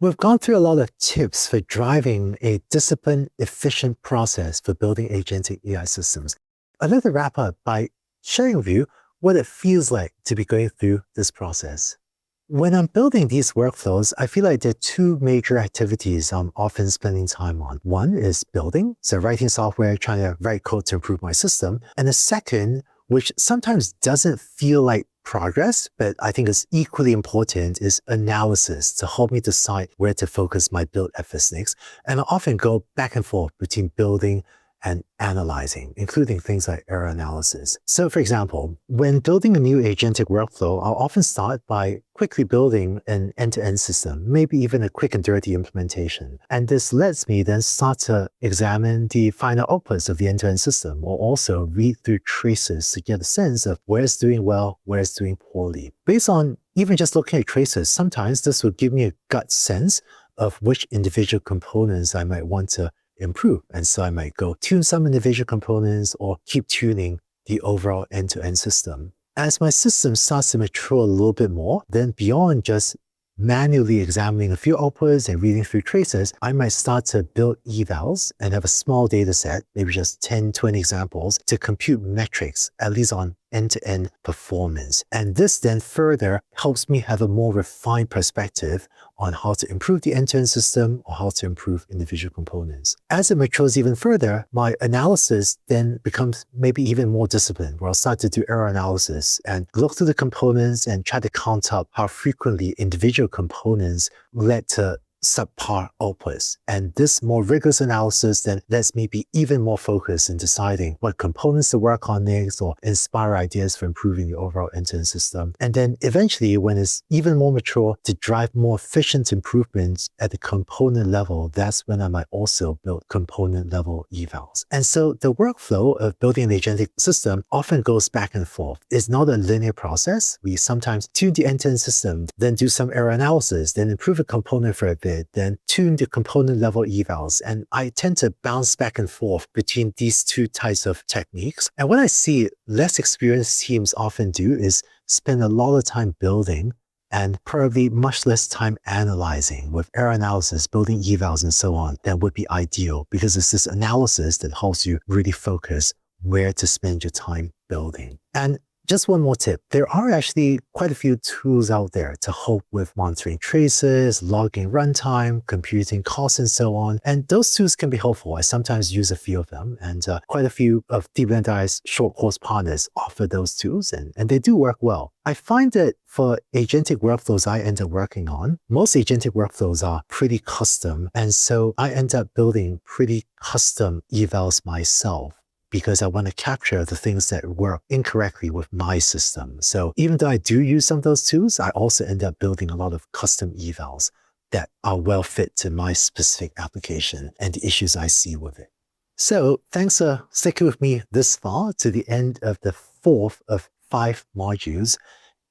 We've gone through a lot of tips for driving a disciplined, efficient process for building agentic AI systems. I'd like to wrap up by sharing with you what it feels like to be going through this process. When I'm building these workflows, I feel like there are two major activities I'm often spending time on. One is building, so writing software, trying to write code to improve my system. And the second, which sometimes doesn't feel like progress, but I think is equally important, is analysis to help me decide where to focus my build efforts next. And I often go back and forth between building and analyzing, including things like error analysis. So for example, when building a new agentic workflow, I'll often start by quickly building an end-to-end system, maybe even a quick and dirty implementation. And this lets me then start to examine the final outputs of the end-to-end system, or also read through traces to get a sense of where it's doing well, where it's doing poorly. Based on even just looking at traces, sometimes this will give me a gut sense of which individual components I might want to improve. And so I might go tune some individual components or keep tuning the overall end-to-end system. As my system starts to mature a little bit more, then beyond just manually examining a few outputs and reading through traces, I might start to build evals and have a small data set, maybe just 10, 20 examples, to compute metrics, at least on end-to-end performance. And this then further helps me have a more refined perspective on how to improve the end-to-end system or how to improve individual components. As it matures even further, my analysis then becomes maybe even more disciplined, where I'll start to do error analysis and look through the components and try to count up how frequently individual components led to subpar outputs. And this more rigorous analysis then lets me be even more focused in deciding what components to work on next or inspire ideas for improving the overall end-to-end system. And then eventually, when it's even more mature, to drive more efficient improvements at the component level, that's when I might also build component level evals. And so the workflow of building an agentic system often goes back and forth. It's not a linear process. We sometimes tune the end-to-end system, then do some error analysis, then improve a component for a bit, then tune the component level evals. And I tend to bounce back and forth between these two types of techniques. And what I see less experienced teams often do is spend a lot of time building and probably much less time analyzing, with error analysis, building evals, and so on. That would be ideal, because it's this analysis that helps you really focus where to spend your time building. And just one more tip. There are actually quite a few tools out there to help with monitoring traces, logging runtime, computing costs, and so on. And those tools can be helpful. I sometimes use a few of them, and quite a few of DeepLearn.ai's short course partners offer those tools, and they do work well. I find that for agentic workflows I end up working on, most agentic workflows are pretty custom. And so I end up building pretty custom evals myself, because I want to capture the things that work incorrectly with my system. So even though I do use some of those tools, I also end up building a lot of custom evals that are well fit to my specific application and the issues I see with it. So thanks for sticking with me this far to the end of the 4th of 5 modules.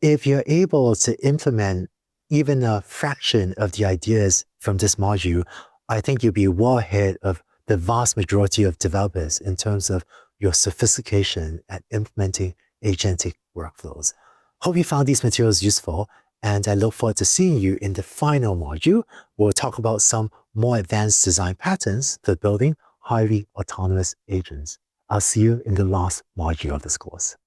If you're able to implement even a fraction of the ideas from this module, I think you'll be well ahead of the vast majority of developers in terms of your sophistication at implementing agentic workflows. Hope you found these materials useful, and I look forward to seeing you in the final module. We'll talk about some more advanced design patterns for building highly autonomous agents. I'll see you in the last module of this course.